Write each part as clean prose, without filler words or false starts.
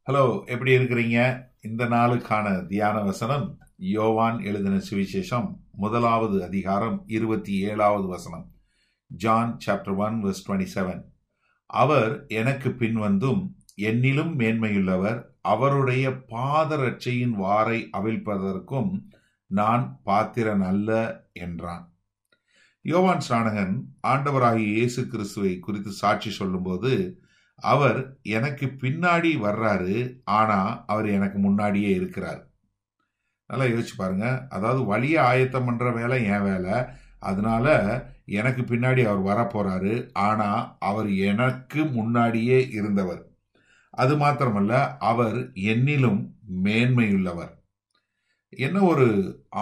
Hello, எப்படி இருக்கிறீங்க? இந்த நாளுக்கான தியான வசனம் யோவான் எழுதின சுவிசேஷம் 1வது அதிகாரம் 27வது வசனம். John chapter 1 verse 27. அவர் எனக்கு பின்வந்தும் என்னிலும் மேன்மையுள்ளவர், அவருடைய பாதரட்சையின் வாரை அவிழ்ப்பதற்கும் நான் பாத்திரன் அல்ல என்றான். யோவான் ஸ்நானகன் ஆண்டவராகிய இயேசு கிறிஸ்துவை குறித்து சாட்சி சொல்லும்போது, அவர் எனக்கு பின்னாடி வர்றாரு, ஆனா அவர் எனக்கு முன்னாடியே இருக்கிறார். நல்லா யோசிச்சு பாருங்க. அதாவது வழியை ஆயத்தம் பண்ற வேலை என் வேலை, அதனால எனக்கு பின்னாடி அவர் வரப்போறாரு, ஆனா அவர் எனக்கு முன்னாடியே இருந்தவர். அது மாத்திரமல்ல, அவர் என்னிலும் மேன்மையுள்ளவர். என்ன ஒரு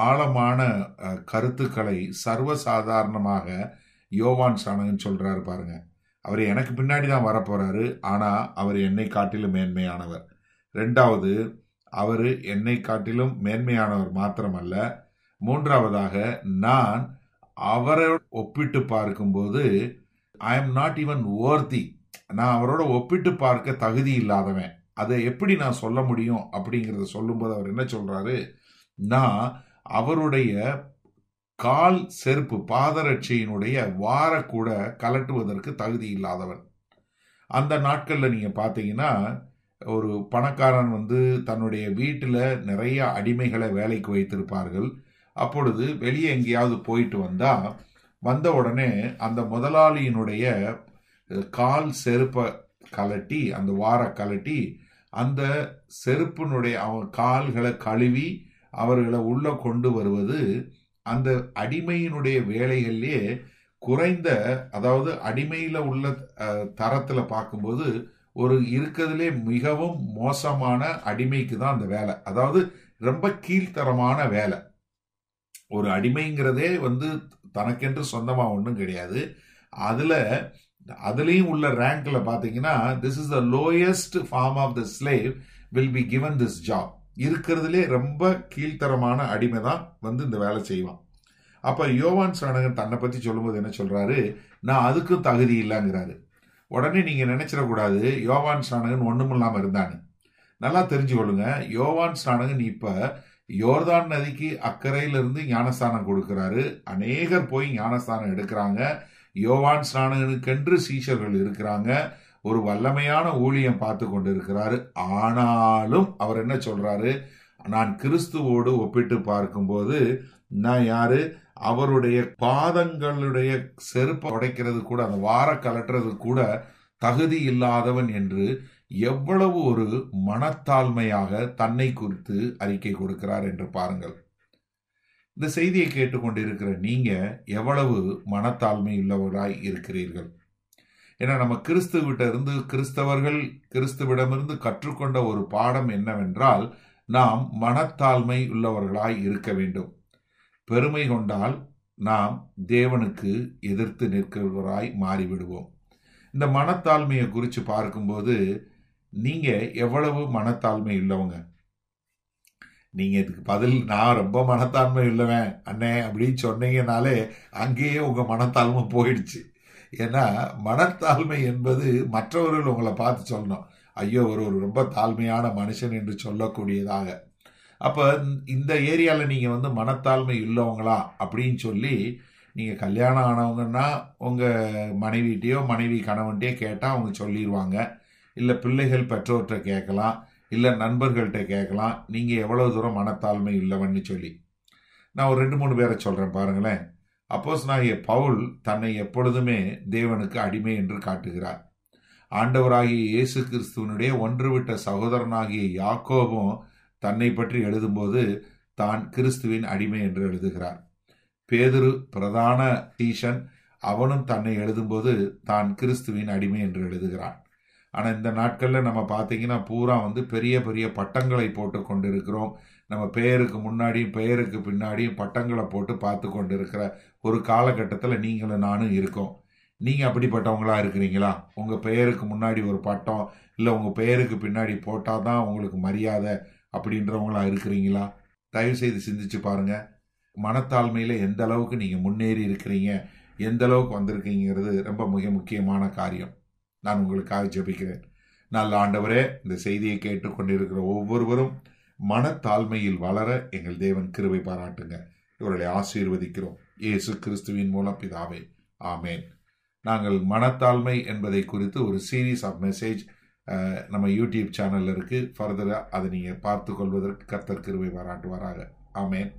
ஆழமான கருத்துக்களை சர்வசாதாரணமாக யோவான் ஸ்நானகன் சொல்றாரு பாருங்க. அவர் எனக்கு பின்னாடி தான் வரப்போறாரு, ஆனா அவர் என்னை காட்டிலும் மேன்மையானவர். ரெண்டாவது, அவர் என்னை காட்டிலும் மேன்மையானவர் மாத்திரமல்ல, மூன்றாவதாக நான் அவரை ஒப்பிட்டு பார்க்கும்போது I am not even worthy, நான் அவரோட ஒப்பிட்டு பார்க்க தகுதி இல்லாதவன். அதை எப்படி நான் சொல்ல முடியும் அப்படிங்கிறத சொல்லும்போது அவர் என்ன சொல்றாரு, நான் அவருடைய கால் செருப்பு பாதரட்சையினுடைய வார கூட கலட்டுவதற்கு தகுதி இல்லாதவன். அந்த நாட்கள்ல நீங்க பார்த்தீங்கன்னா, ஒரு பணக்காரன் தன்னுடைய வீட்டில் நிறைய அடிமைகளை வேலைக்கு வைத்திருப்பார்கள். அப்பொழுது வெளியே எங்கேயாவது போயிட்டு வந்த உடனே அந்த முதலாளியினுடைய கால் செருப்பை கலட்டி, அந்த வார கலட்டி, அந்த செருப்பினுடைய அவன் கால்களை கழுவி அவர்களை உள்ள கொண்டு வருவது அந்த அடிமையினுடைய வேலைகளிலே குறைந்த, அதாவது அடிமையில உள்ள தரத்துல பார்க்கும்போது ஒரு இருக்கிறதுலே மிகவும் மோசமான அடிமைக்கு தான் அந்த வேலை. அதாவது ரொம்ப கீழ்த்தரமான வேலை. ஒரு அடிமைங்கிறதே தனக்கென்று சொந்தமா ஒன்றும் கிடையாது. அதுலயும் உள்ள ரேங்க்ல பாத்தீங்கன்னா, this is the lowest form of the slave will be given this job. இருக்கிறதுலே ரொம்ப கீழ்த்தரமான அடிமை தான் இந்த வேலை செய்வான். அப்ப யோவான் ஸ்நானகன் தன்னை பத்தி சொல்லும்போது என்ன சொல்றாரு, நான் அதுக்கும் தகுதி இல்லைங்கிறாரு. உடனே நீங்க நினைச்சிடக்கூடாது யோவான் ஸ்நானகன் ஒண்ணுமில்லாம இருந்தான்னு. நல்லா தெரிஞ்சுக்கொள்ளுங்க, யோவான் ஸ்நானகன் இப்ப யோர்தான் நதிக்கு அக்கறையிலிருந்து ஞானஸ்தானம் கொடுக்கிறாரு. அநேகர் போய் ஞானஸ்தானம் எடுக்கிறாங்க. யோவான் ஸ்நானகனுக்கென்று சீஷர்கள் இருக்கிறாங்க. ஒரு வல்லமையான ஊழியம் பார்த்து கொண்டு இருக்கிறாரு. ஆனாலும் அவர் என்ன சொல்றாரு, நான் கிறிஸ்துவோடு ஒப்பிட்டு பார்க்கும்போது நான் யாரு, அவருடைய பாதங்களுடைய செருப்பை உடைக்கிறது கூட, அந்த வார கலட்டுறது கூட தகுதி இல்லாதவன் என்று எவ்வளவு ஒரு மனத்தாழ்மையாக தன்னை குறித்து அறிக்கை கொடுக்கிறார் என்று பாருங்கள். இந்த செய்தியை கேட்டுக்கொண்டிருக்கிற நீங்க எவ்வளவு மனத்தாழ்மை உள்ளவராய் இருக்கிறீர்கள்? ஏன்னா நம்ம கிறிஸ்தவர்கள் கிறிஸ்துவிடமிருந்து கற்றுக்கொண்ட ஒரு பாடம் என்னவென்றால், நாம் மனத்தாழ்மை உள்ளவர்களாய் இருக்க வேண்டும். பெருமை கொண்டால் நாம் தேவனுக்கு எதிர்த்து நிற்கிறவராய் மாறிவிடுவோம். இந்த மனத்தாழ்மையை குறித்து பார்க்கும்போது நீங்க எவ்வளவு மனத்தாழ்மை உள்ளவங்க? நீங்க இதுக்கு பதில் நான் ரொம்ப மனத்தாழ்மை உள்ளவன் அண்ணே அப்படின்னு சொன்னீங்கனாலே அங்கேயே உங்க மனத்தாழ்மை போயிடுச்சு. ஏன்னா மனத்தாழ்மை என்பது மற்றவர்கள் உங்களை பார்த்து சொல்லணும், ஐயோ ஒரு ரொம்ப தாழ்மையான மனுஷன் என்று சொல்லக்கூடியதாக. அப்ப இந்த ஏரியால நீங்க மனத்தாழ்மை உள்ளவங்களா அப்படின்னு சொல்லி நீங்க கல்யாணம் ஆனவங்கன்னா உங்க மனைவிட்டையோ மனைவி கணவன்கிட்டயோ கேட்டா அவங்க சொல்லிடுவாங்க. இல்ல பிள்ளைகள் பெற்றோர்கிட்ட கேட்கலாம், இல்ல நண்பர்கள்ட்ட கேட்கலாம், நீங்க எவ்வளவு தூரம் மனத்தாழ்மை உள்ளவன்னு சொல்லி. நான் ஒரு 2-3 பேரை சொல்றேன் பாருங்களேன். அப்போஸ்தலனாகிய பவுல் தன்னை எப்பொழுதுமே தேவனுக்கு அடிமை என்று காட்டுகிறார். ஆண்டவராகிய இயேசு கிறிஸ்துவனுடைய ஒன்றுவிட்ட சகோதரனாகிய யாக்கோபும் தன்னை பற்றி எழுதும்போது தான் கிறிஸ்துவின் அடிமை என்று எழுதுகிறார். பேதுரு பிரதான டீஷன், அவனும் தன்னை எழுதும்போது தான் கிறிஸ்துவின் அடிமை என்று எழுதுகிறான். ஆனா இந்த நாட்கள்ல நம்ம பார்த்தீங்கன்னா பூரா பெரிய பெரிய பட்டங்களை போட்டு கொண்டிருக்கிறோம். நம்ம பெயருக்கு முன்னாடியும் பெயருக்கு பின்னாடியும் பட்டங்களை போட்டு பார்த்து கொண்டிருக்கிற ஒரு காலகட்டத்தில் நீங்களும் நானும் இருக்கோம். நீங்க அப்படிப்பட்டவங்களா இருக்கிறீங்களா? உங்க பெயருக்கு முன்னாடி ஒரு பட்டம், இல்லை உங்க பெயருக்கு பின்னாடி போட்டாதான் உங்களுக்கு மரியாதை அப்படின்றவங்களா இருக்கிறீங்களா? தயவு செய்து சிந்திச்சு பாருங்க. மனத்தாழ்மையில எந்த அளவுக்கு நீங்க முன்னேறி இருக்கிறீங்க, எந்த அளவுக்கு வந்திருக்கீங்கிறது ரொம்ப மிக முக்கியமான காரியம். நான் உங்களுக்காக ஜெபிக்கிறேன். நல்ல ஆண்டவரே, இந்த செய்தியை கேட்டுக்கொண்டிருக்கிற ஒவ்வொருவரும் மனத்தாழ்மையில் வளர எங்கள் தேவன் கிருபை பாராட்டுங்க. இவர்களை ஆசீர்வதிக்கிறோம் இயேசு கிறிஸ்துவின் மூலம் பிதாவே, ஆமேன். நாங்கள் மனத்தாழ்மை என்பதை குறித்து ஒரு சீரீஸ் ஆஃப் மெசேஜ் நம்ம யூடியூப் சேனல்ல இருக்கு. ஃபர்தரா அதை நீங்க பார்த்து கொள்வதற்கு கர்த்தர் கிருபை பாராட்டுவாராக. ஆமேன்.